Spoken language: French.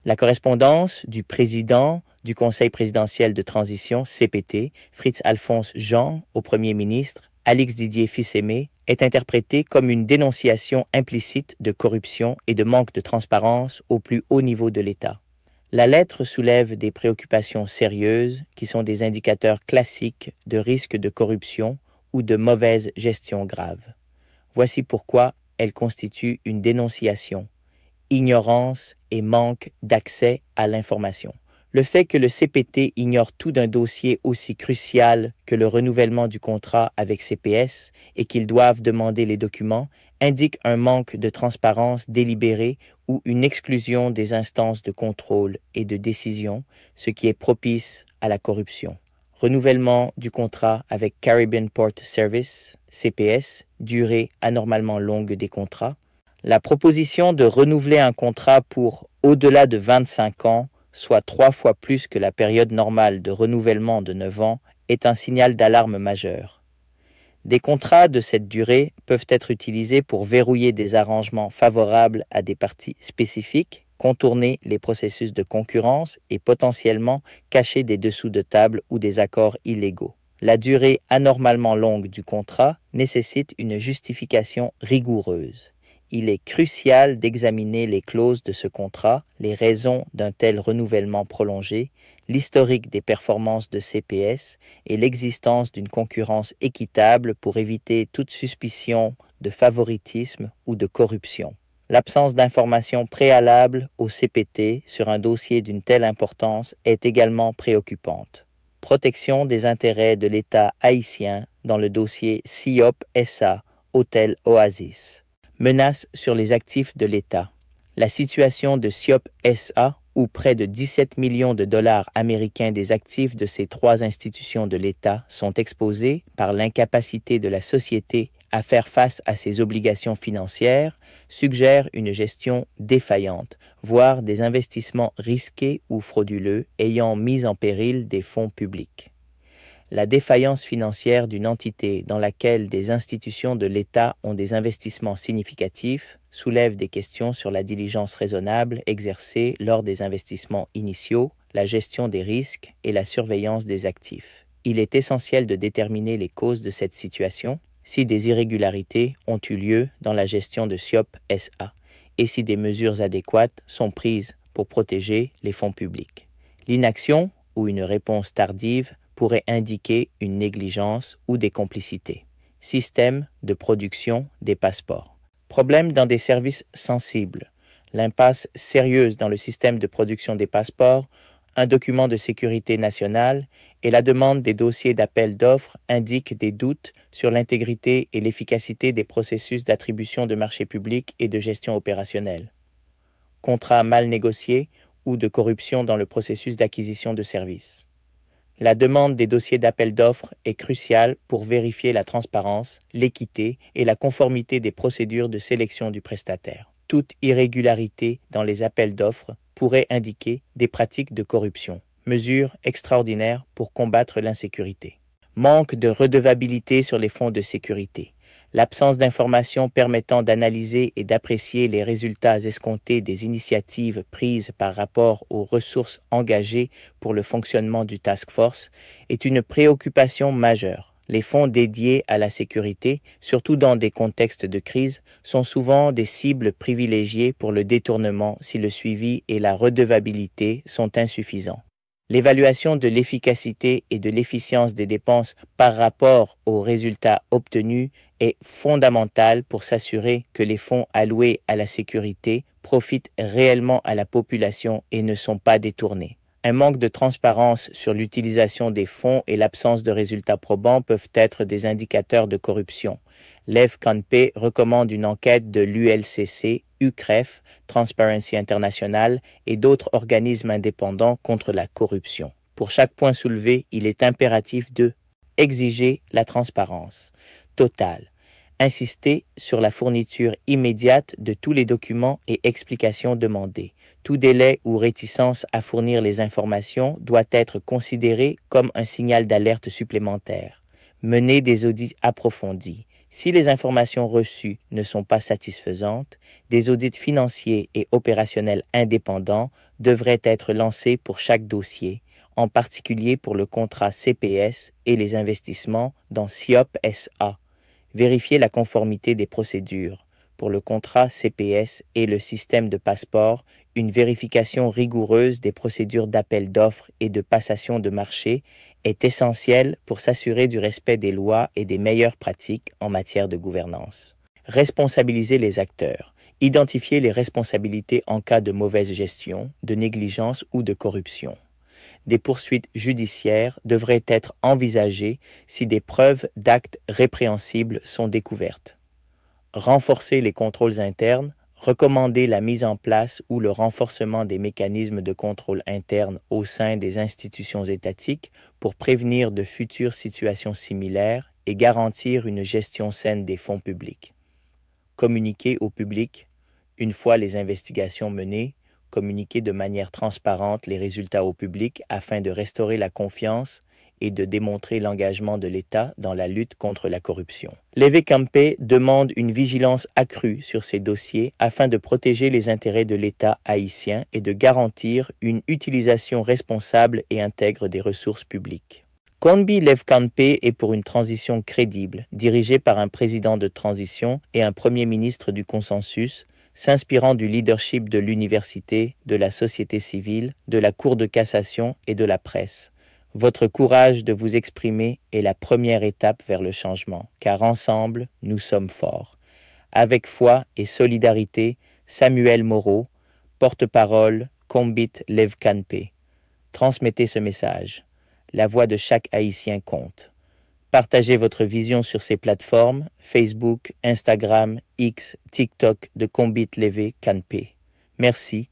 La correspondance du président du Conseil présidentiel de transition, CPT, Fritz-Alphonse Jean, au Premier ministre, Alix Didier Fils-Aimé, est interprétée comme une dénonciation implicite de corruption et de manque de transparence au plus haut niveau de l'État. La lettre soulève des préoccupations sérieuses qui sont des indicateurs classiques de risque de corruption ou de mauvaise gestion grave. Voici pourquoi elle constitue une dénonciation: ignorance et manque d'accès à l'information. Le fait que le CPT ignore tout d'un dossier aussi crucial que le renouvellement du contrat avec CPS et qu'ils doivent demander les documents indique un manque de transparence délibéré ou une exclusion des instances de contrôle et de décision, ce qui est propice à la corruption. Renouvellement du contrat avec Caribbean Port Service, CPS, durée anormalement longue des contrats. La proposition de renouveler un contrat pour au-delà de 25 ans, soit 3 fois plus que la période normale de renouvellement de 9 ans, est un signal d'alarme majeur. Des contrats de cette durée peuvent être utilisés pour verrouiller des arrangements favorables à des parties spécifiques, contourner les processus de concurrence et potentiellement cacher des dessous de table ou des accords illégaux. La durée anormalement longue du contrat nécessite une justification rigoureuse. Il est crucial d'examiner les clauses de ce contrat, les raisons d'un tel renouvellement prolongé, l'historique des performances de CPS et l'existence d'une concurrence équitable pour éviter toute suspicion de favoritisme ou de corruption. L'absence d'informations préalables au CPT sur un dossier d'une telle importance est également préoccupante. Protection des intérêts de l'État haïtien dans le dossier CIOP SA Hôtel Oasis. Menace sur les actifs de l'État. La situation de CIOP SA, où près de 17 millions de dollars américains des actifs de ces 3 institutions de l'État sont exposés par l'incapacité de la société à faire face à ses obligations financières, suggère une gestion défaillante, voire des investissements risqués ou frauduleux ayant mis en péril des fonds publics. La défaillance financière d'une entité dans laquelle des institutions de l'État ont des investissements significatifs soulève des questions sur la diligence raisonnable exercée lors des investissements initiaux, la gestion des risques et la surveillance des actifs. Il est essentiel de déterminer les causes de cette situation, si des irrégularités ont eu lieu dans la gestion de CIOP SA et si des mesures adéquates sont prises pour protéger les fonds publics. L'inaction ou une réponse tardive pourrait indiquer une négligence ou des complicités. Système de production des passeports. Problème dans des services sensibles. L'impasse sérieuse dans le système de production des passeports, un document de sécurité nationale et la demande des dossiers d'appel d'offres indiquent des doutes sur l'intégrité et l'efficacité des processus d'attribution de marchés publics et de gestion opérationnelle. Contrat mal négocié ou de corruption dans le processus d'acquisition de services. La demande des dossiers d'appel d'offres est cruciale pour vérifier la transparence, l'équité et la conformité des procédures de sélection du prestataire. Toute irrégularité dans les appels d'offres pourrait indiquer des pratiques de corruption. Mesures extraordinaires pour combattre l'insécurité. Manque de redevabilité sur les fonds de sécurité. L'absence d'informations permettant d'analyser et d'apprécier les résultats escomptés des initiatives prises par rapport aux ressources engagées pour le fonctionnement du task force est une préoccupation majeure. Les fonds dédiés à la sécurité, surtout dans des contextes de crise, sont souvent des cibles privilégiées pour le détournement si le suivi et la redevabilité sont insuffisants. L'évaluation de l'efficacité et de l'efficience des dépenses par rapport aux résultats obtenus est fondamentale pour s'assurer que les fonds alloués à la sécurité profitent réellement à la population et ne sont pas détournés. Un manque de transparence sur l'utilisation des fonds et l'absence de résultats probants peuvent être des indicateurs de corruption. Lev Kanpe recommande une enquête de l'ULCC, UCREF, Transparency International et d'autres organismes indépendants contre la corruption. Pour chaque point soulevé, il est impératif de exiger la transparence totale, insister sur la fourniture immédiate de tous les documents et explications demandées. Tout délai ou réticence à fournir les informations doit être considéré comme un signal d'alerte supplémentaire. Mener des audits approfondis. Si les informations reçues ne sont pas satisfaisantes, des audits financiers et opérationnels indépendants devraient être lancés pour chaque dossier, en particulier pour le contrat CPS et les investissements dans SIOP SA. Vérifier la conformité des procédures. Pour le contrat CPS et le système de passeport, une vérification rigoureuse des procédures d'appel d'offres et de passation de marché est essentielle pour s'assurer du respect des lois et des meilleures pratiques en matière de gouvernance. Responsabiliser les acteurs. Identifier les responsabilités en cas de mauvaise gestion, de négligence ou de corruption. Des poursuites judiciaires devraient être envisagées si des preuves d'actes répréhensibles sont découvertes. Renforcer les contrôles internes, recommander la mise en place ou le renforcement des mécanismes de contrôle interne au sein des institutions étatiques pour prévenir de futures situations similaires et garantir une gestion saine des fonds publics. Communiquer au public, une fois les investigations menées, communiquer de manière transparente les résultats au public afin de restaurer la confiance et de démontrer l'engagement de l'État dans la lutte contre la corruption. Lewe-Kampé demande une vigilance accrue sur ces dossiers afin de protéger les intérêts de l'État haïtien et de garantir une utilisation responsable et intègre des ressources publiques. Konbi Lewe-Kampé est pour une transition crédible, dirigée par un président de transition et un premier ministre du consensus, s'inspirant du leadership de l'université, de la société civile, de la Cour de cassation et de la presse. Votre courage de vous exprimer est la première étape vers le changement, car ensemble, nous sommes forts. Avec foi et solidarité, Samuel Moreau, porte-parole, Kombit Lewe-Kampé. Transmettez ce message. La voix de chaque Haïtien compte. Partagez votre vision sur ces plateformes, Facebook, Instagram, X, TikTok de Kombit Lewe-Kampé. Merci